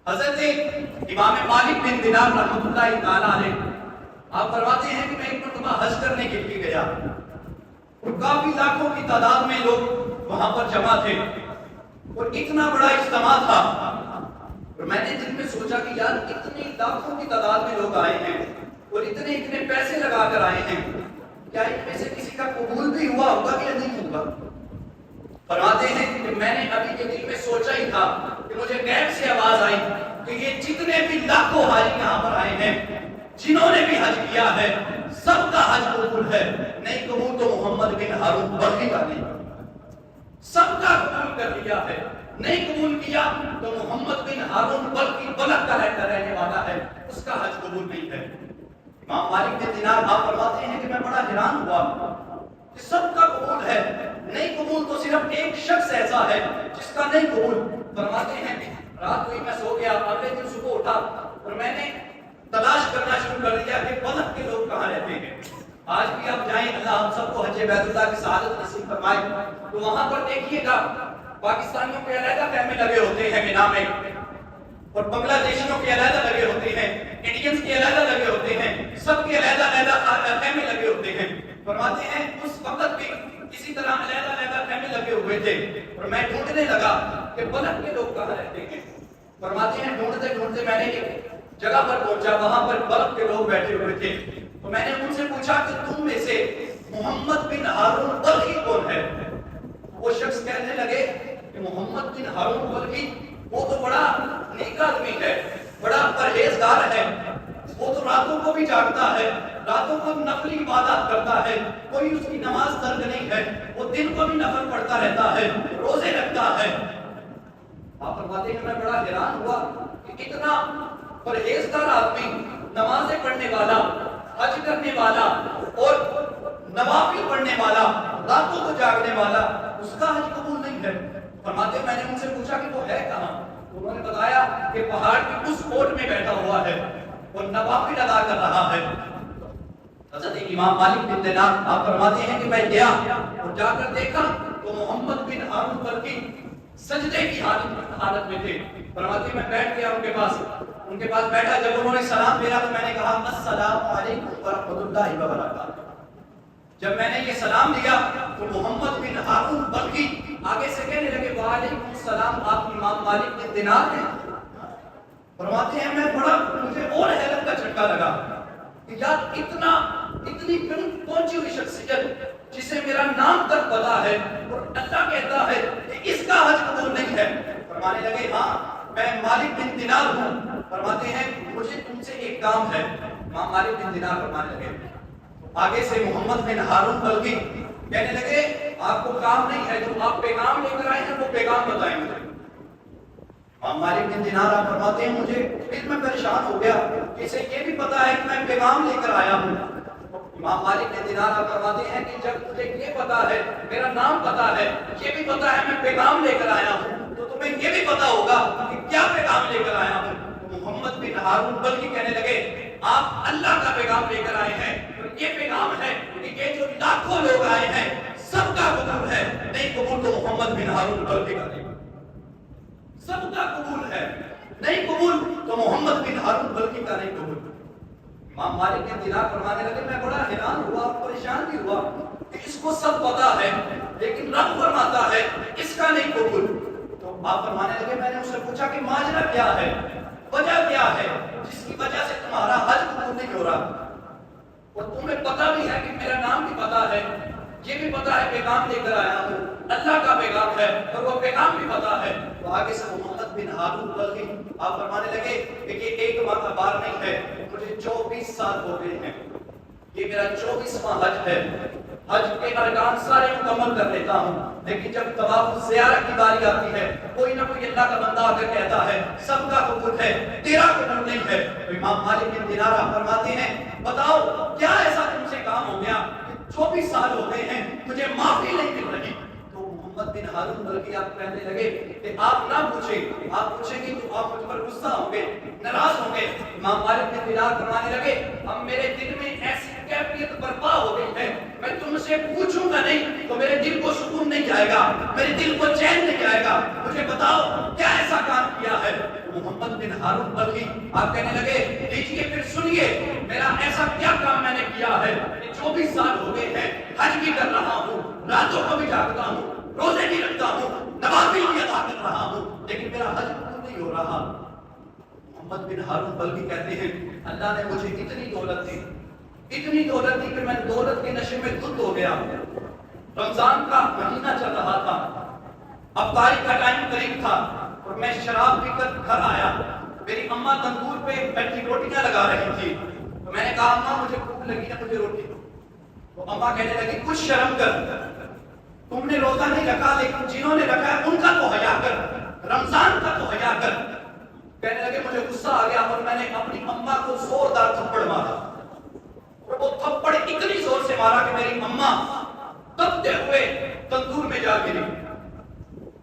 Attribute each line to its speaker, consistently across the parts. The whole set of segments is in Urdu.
Speaker 1: حضرت امام مالک بن دینار رحمۃ اللہ تعالیٰ علیہ آپ فرماتے ہیں کہ میں ایک مرتبہ حج کرنے کے لیے گیا اور کافی لاکھوں کی تعداد میں لوگ وہاں پر جمع تھے اور اتنا بڑا اجتماع تھا اور میں نے دل میں سوچا کہ یار اتنی لاکھوں کی تعداد میں لوگ آئے ہیں اور اتنے پیسے لگا کر آئے ہیں، کیا ان میں سے کسی کا قبول بھی ہوا ہوگا کہ نہیں ہوگا؟ فرماتے ہیں کہ میں نے ابھی کے دل میں سوچا ہی تھا کہ مجھے غیب سے آواز آئی کہ یہ جتنے بھی لاکھوں حاجی یہاں پر آئے ہیں، جنہوں نے بھی حج کیا ہے، سب کا حج قبول ہے، نہیں قبول تو محمد بن ہارون بلخی کا نہیں، سب کا قبول کر لیا ہے، نہیں قبول کیا تو محمد بن ہارون بلخی بلخ کا رہنے والا ہے، اس کا حج قبول نہیں ہے۔ امام مالک بن دینار آپ فرماتے ہیں کہ میں بڑا حیران ہوا کہ سب کا قبول ہے، نہیں قبول تو صرف ایک شخص ایسا ہے جس کا نہیں قبول۔ فرماتے ہیں رات ہوئی میں سو گیا، اگلے دن صبح اٹھا اور میں نے تلاش کرنا شروع کر دیا کہ بلخ کے لوگ کہاں رہتے ہیں۔ آج بھی آپ جائیں، اللہ ہم سب کو حج بیت اللہ کی سعادت نصیب فرمائے، تو وہاں پر دیکھیے گا پاکستانیوں کے علیحدہ خیمے لگے ہوتے ہیں مینا میں، اور بنگلہ دیشیوں کے علیحدہ لگے ہوتے ہیں، انڈینز کے علیحدہ لگے ہوتے ہیں، سب کے علیحدہ خیمے لگے ہوتے ہیں۔ فرماتے ہیں اس وقت بھی اسی طرح علیحدہ خیمے لگے ہوئے تھے اور میں ڈھونڈنے لگا کہ بلخ کے لوگ کہاں رہتے ہیں۔ فرماتے ہیں ڈھونڈتے ڈھونڈتے میں نے ایک جگہ پر پہنچا، وہاں پر بلخ کے لوگ بیٹھے ہوئے تھے، تو میں نے ان سے پوچھا کہ تم میں سے محمد بن ہارون بلخی کون ہے؟ وہ شخص کہنے لگے کہ محمد بن ہارون بلخی وہ تو بڑا نیک آدمی ہے، بڑا پرہیزگار ہے، وہ تو راتوں کو بھی جاگتا ہے، راتوں کو نفلی عبادات کرتا ہے، کوئی اس کی نماز ترک نہیں ہے، وہ دن کو بھی نفل پڑھتا رہتا ہے، روزے رکھتا ہے۔ آپ فرماتے ہیں میں بڑا حیران ہوا کہ اتنا پرہیزگار آدمی، نمازیں پڑھنے والا، حج کرنے والا اور نوافل پڑھنے والا، راتوں کو جاگنے والا، اس کا حج قبول نہیں ہے۔ فرماتے ہیں میں نے ان سے پوچھا کہ وہ ہے کہاں؟ انہوں نے بتایا کہ پہاڑ کی اس کوٹ میں بیٹھا ہوا ہے اور نوافل ادا کر رہا ہے۔ حضرت امام مالک بن دینار آپ فرماتے ہیں کہ میں گیا اور جا کر دیکھا تو محمد بن ہارون بلخی سجدے کی حالت میں تھے۔ فرماتے ہیں میں بیٹھ گیا ان کے پاس بیٹھا، جب انہوں نے سلام دیا تو میں نے کہا السلام علیکم ورحمۃ اللہ وبرکاتہ۔ جب میں نے یہ سلام دیا تو محمد بن ہارون بلخی آگے سے کہنے لگے وعلیکم السلام، آپ امام مالک بن دینار ہیں؟ فرماتے ہیں مجھے اور حیرت کا جھٹکا لگا کہ یار اتنی پہنچی ہوئی شخصیت جسے میرا نام تک پتا ہے اور اللہ کہتا ہے کہ اس کا حج قبول نہیں ہے۔ فرمانے لگے ہاں میں مالک بن دینار ہوں۔ فرماتے ہیں مجھے تم سے ایک کام ہے۔ امام مالک بن دینار فرمانے لگے، آگے سے محمد بن ہارون بلخی کہنے لگے آپ کو کام نہیں ہے، جو آپ پیغام لے کر آئے ہیں وہ پیغام بتائیں مجھے۔ امام مالک بن دینار آپ فرماتے ہیں مجھے پھر میں پریشان ہو گیا کہ اسے یہ بھی پتا ہے کہ میں پیغام لے کر آیا ہوں۔ امام مالک بن دینار آپ فرماتے ہیں کہ جب تجھے یہ پتا ہے، میرا نام پتا ہے، یہ بھی پتا ہے میں پیغام لے کر آیا ہوں، تو تمہیں یہ بھی پتا ہوگا کہ کیا پیغام لے کر آیا ہوں۔ تو محمد بن ہارون بلخی کہنے لگے آپ اللہ کا پیغام لے کر آئے ہیں اور یہ پیغام ہے کہ یہ جو لاکھوں لوگ آئے ہیں سب کا قبول ہے، نہیں قبول تو محمد بن ہارون بلخی کا نہیں، سب کا قبول ہے، نہیں قبول تو محمد بن ہارون بلخی کا نہیں قبول۔ امام مالک بن دینار فرمانے لگے میں بڑا حیران ہوا، پریشان بھی ہوا کہ اس کو سب پتا ہے لیکن رب فرماتا ہے اس کا نہیں قبول۔ تو آپ فرمانے لگے میں نے اس سے پوچھا کہ ماجرا کیا ہے، وجہ کیا ہے جس کی وجہ سے تمہارا حج قبول نہیں ہو رہا؟ اور تمہیں پتا بھی ہے کہ میرا نام بھی پتا ہے، یہ بھی پتا ہے پیغام لے کر آیا ہوں، اللہ کا پیغام ہے اور وہ پیغام بھی پتا ہے۔ تو آگے سے محمد بن ہارون بلخی آپ فرمانے لگے کہ یہ ایک بار نہیں ہے، مجھے 24 سال ہو گئے ہیں، یہ میرا 24واں حج ہے، حج کے ارکان سارے مکمل کر لیتا ہوں، لیکن جب طواف زیارت کی باری آتی ہے کوئی نہ کوئی اللہ کا بندہ آ کر کہتا ہے سب کا قبول ہے، تیرا قبول نہیں ہے۔ تو امام مالک بن دینار فرماتے ہیں بتاؤ کیا ایسا تم سے کام ہو گیا کہ 24 سال ہو گئے ہیں مجھے معافی نہیں مل رہی؟ تو محمد بن ہارون بلخی آپ کہنے لگے کہ آپ نہ پوچھیں، آپ پوچھیں گے تو آپ مجھ پر غصہ ہوں گے، ناراض ہوں گے۔ امام مالک بن دینار فرمانے لگے اب میرے دل میں ایسی کیفیت برپا ہو گئی ہے، میں تم سے پوچھوں گا نہیں تو میرے دل کو سکون نہیں آئے گا، میرے دل کو چین نہیں آئے گا، مجھے بتاؤ کیا ایسا کام کیا ہے؟ محمد بن ہارون بلخی آپ کہنے لگے دیکھیے پھر سنیے میرا ایسا کیا کام میں نے کیا ہے کہ 24 سال ہو گئے ہیں، حج بھی کر رہا ہوں، راتوں کو بھی جاگتا ہوں، روزے بھی رکھتا ہوں، نوافل بھی ادا کر رہا ہوں، لیکن میرا حج پورا نہیں ہو رہا۔ محمد بن ہارون بلخی کہتے ہیں اللہ نے مجھے اتنی دولت دی کہ میں دولت کے نشے میں دھت ہو گیا۔ رمضان کا مہینہ چل رہا تھا، افطاری کا ٹائم قریب تھا اور میں شراب پی کر گھر آیا۔ میری اماں تندور پہ بیٹھی روٹیاں لگا رہی تھی، تو میں نے کہا اماں مجھے بھوک لگی ہے، مجھے روٹی دو۔ تو اماں کہنے لگی کچھ شرم کر، تم نے روزہ نہیں رکھا لیکن جنہوں نے رکھا ہے ان کا تو حیا کر، رمضان کا تو حیا کر۔ کہنے لگے مجھے غصہ آ گیا اور میں نے اپنی اماں کو زوردار تھپڑ مارا، اور وہ تھپڑ اتنی زور سے مارا کہ میری اماں تپتے ہوئے تندور میں جا گری۔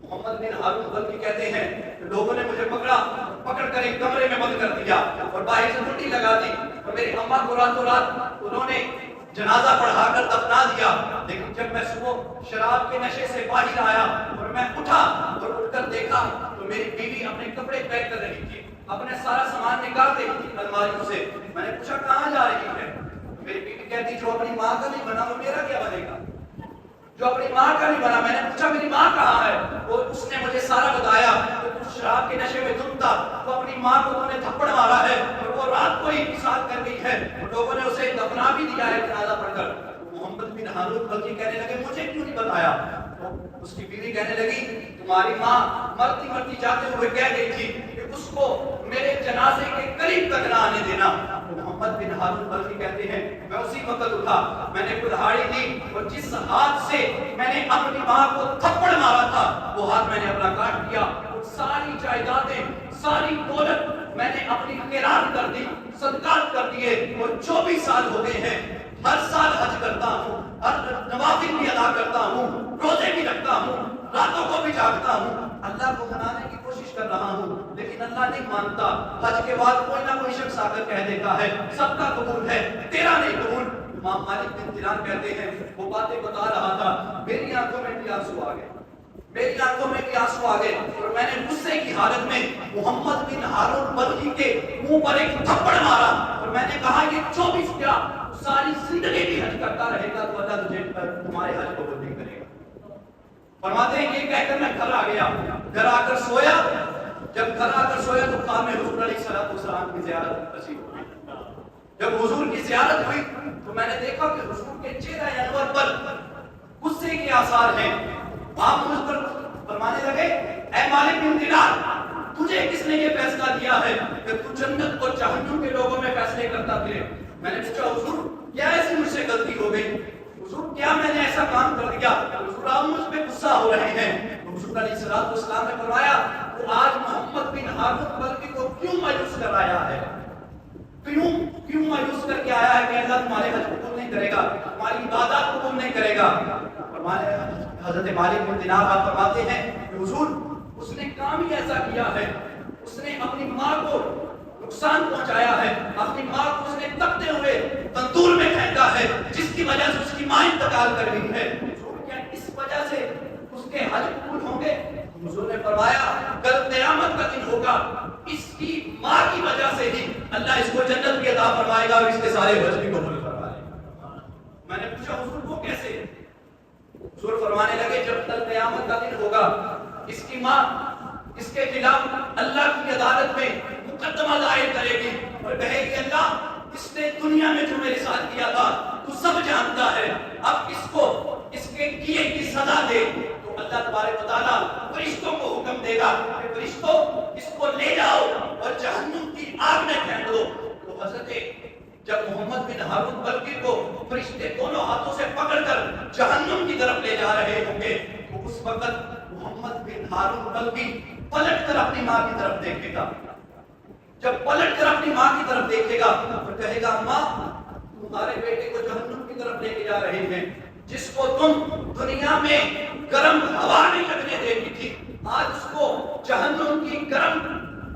Speaker 1: محمد بن ہارون بلخی کہتے ہیں لوگوں نے مجھے پکڑ کر ایک کمرے میں بند کر دیا اور باہر سے ٹوٹی لگا دی، اور میری اماں کو راتوں رات انہوں نے جنازہ پڑھا کر دفنا دیا۔ لیکن جب میں صبح شراب کے نشے سے باہر آیا اور میں اٹھا اور اٹھ کر دیکھا تو میری بیوی اپنے کپڑے پیک کر رہی تھی، اپنے سارا سامان نکال رہی تھی الماریوں سے۔ میں نے پوچھا کہاں جا رہی ہے؟ میری بیوی کہتی جو اپنی ماں کا نہیں بنا وہ میرا کیا بنے گا، جو اپنی ماں کا نہیں بنا۔ میں نے پوچھا میری ماں کہاں ہے؟ وہ اس نے مجھے سارا بتایا کہ تو شراب کے نشے میں دھت تھا، تو اپنی ماں کو تو نے تھپڑ مارا ہے اور وہ رات کو ہی ساتھ کر گئی ہے، لوگوں نے اسے دفنا بھی دیا ہے جنازہ پڑھ کر۔ محمد بن ہارون بلخی کہنے لگے مجھے کیوں نہیں بتایا؟ تو اس کی بیوی کہنے لگی تمہاری ماں مرتی جاتے ہوئے کہہ گئی تھی کہ اس کو میرے جنازے کے قریب تک نہ آنے دینا۔ محمد بن ہارون بلخی کہتے ہیں میں اسی وقت اٹھا، میں نے کلہاڑی دی اور جس ہاتھ سے میں نے اپنی ماں کو تھپڑ مارا تھا وہ ہاتھ میں نے اپنا کاٹ دیا، اور ساری جائیدادیں ساری دولت میں نے اپنی خیرات کر دی، صدقات کر دیے، اور 24 سال ہو گئے ہیں ہر سال حج کرتا ہوں، ہر نوافل بھی ادا کرتا ہوں، روزے بھی رکھتا ہوں، راتوں کو بھی جاگتا ہوں، اللہ کو منانے کی کوشش کر رہا ہوں، لیکن اللہ نہیں مانتا۔ حج کے بعد کوئی نہ کوئی شخص آ کر کہہ دیتا ہے سب کا قبول ہے تیرا نہیں قبول۔ امام مالک بن دینار کہتے ہیں وہ باتیں بتا رہا تھا میری آنکھوں میں بھی آنسو آ گئے، میری آنکھوں میں بھی آنسو آ گئے، اور میں نے غصے کی حالت میں محمد بن ہارون بلخی کے منہ پر ایک تھپڑ مارا، اور میں نے کہا یہ 24 کیا ساری زندگی بھی حج کرتا رہے گا تو اللہ تجھے تمہارے حج کو قبول نہیں کرے گا۔ فرماتے ہیں یہ کہہ کر میں گھر آ گیا، گھر آ کر سویا، جب گھر آ کر سویا تو خواب میں حضور علیہ السلام کی زیارت نصیب ہوئی۔ جب حضور کی زیارت ہوئی تو میں نے دیکھا کہ حضور کے چہرہ انور پر غصے کے آثار ہیں۔ آپ مجھ پر فرمانے لگے اے مالک بن دینار تجھے کس نے یہ فیصلہ دیا ہے کہ تو جنت اور جہنم کے لوگوں میں فیصلے کرتا پھرے؟ میں نے پوچھا حضور کیا ایسی مجھ سے غلطی ہو گئی، حضور کیا میں نے ایسا کام کر دیا، حضور آپ مجھ پہ غصہ ہو رہے ہیں؟ حضور علیہ السلام نے فرمایا تو آج محمد بن ہارون بلخی کو کیوں مایوس کر آیا ہے، کیوں مایوس کر کے آیا ہے کہ اللہ تمہارے حج قبول نہیں کرے گا، تمہاری عبادات قبول نہیں کرے گا؟ فرمانے حضرت مالک بن دینار آپ فرماتے ہیں کہ حضور اس نے کام ہی ایسا کیا ہے، اس نے اپنی ماں کو نقصان پہنچایا ہے، اپنی ماں کو اس نے تپتے ہوئے تندور میں پھینکا ہے جس کی وجہ سے اس کی ماں انتقال کر گئی ہے، کیا اس وجہ سے اس کے حج قبول ہوں گے؟ حضور نے فرمایا کل قیامت کا دن ہوگا، اس کی ماں کی وجہ سے ہی اللہ اس کو جنت کی عطا فرمائے گا اور اس کے سارے حج بھی قبول فرمائے گا۔ میں نے پوچھا حضور وہ کیسے؟ حضور فرمانے لگے جب کل قیامت کا دن ہوگا اس کی ماں اس کے خلاف اللہ کی عدالت میں مقدمہ دائر کرے گی اور کہے گی اللہ اس نے دنیا میں جو میرے ساتھ کیا تھا تو سب جانتا ہے، اب اس کو اس کے کیے کی سزا دے۔ تو اللہ تبارک و تعالیٰ فرشتوں کو حکم دے گا کہ فرشتوں اس کو لے جاؤ اور جہنم کی آگ میں پھینک دو۔ تو حضرت جب محمد بن ہارون بلخی کو فرشتے دونوں ہاتھوں سے پکڑ کر جہنم کی طرف لے جا رہے ہوں گے تو اس وقت محمد بن ہارون بلخی پلٹ کر اپنی ماں کی طرف دیکھے گا۔ جب پلٹ کر اپنی ماں کی طرف دیکھے گا اور کہے گا ماں تمہارے بیٹے کو جہنم کی طرف لے کے جا رہے ہیں، جس کو تم دنیا میں گرم ہوا نہیں لگنے دیتی تھی آج اس کو جہنم کی گرم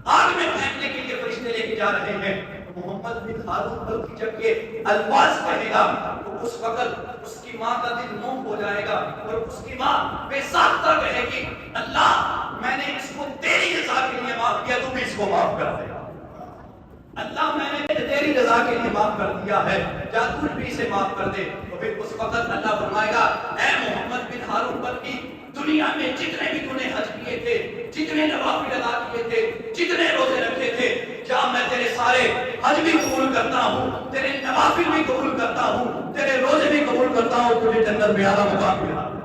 Speaker 1: آگ میں پھینکنے کے لیے فرشتے لے کے جا رہے ہیں۔ محمد بن ہارون بلخی جب یہ الفاظ کہے گا تو اس وقت اس کی ماں کا دل موم ہو جائے گا اور اس کی ماں بے ساختہ کہے گی اللہ میں نے اس کو تیری رضا کے لیے معاف کیا، تو بھی اس کو معاف کر دے۔ اللہ میں نے تیری رضا کے لیے معاف کر دیا ہے، جا تو بھی اسے معاف کر دے۔ تو پھر اس وقت اللہ فرمائے گا اے محمد بن ہارون بلکی، دنیا میں جتنے بھی تو نے حج کیے تھے، جتنے نوافل ادا کیے تھے، جتنے روزے رکھے تھے، جا میں تیرے سارے حج بھی قبول کرتا ہوں، تیرے نوافل بھی قبول کرتا ہوں، تیرے روزے بھی قبول کرتا ہوں، تجھے جنت میں اعلیٰ مقام ملا۔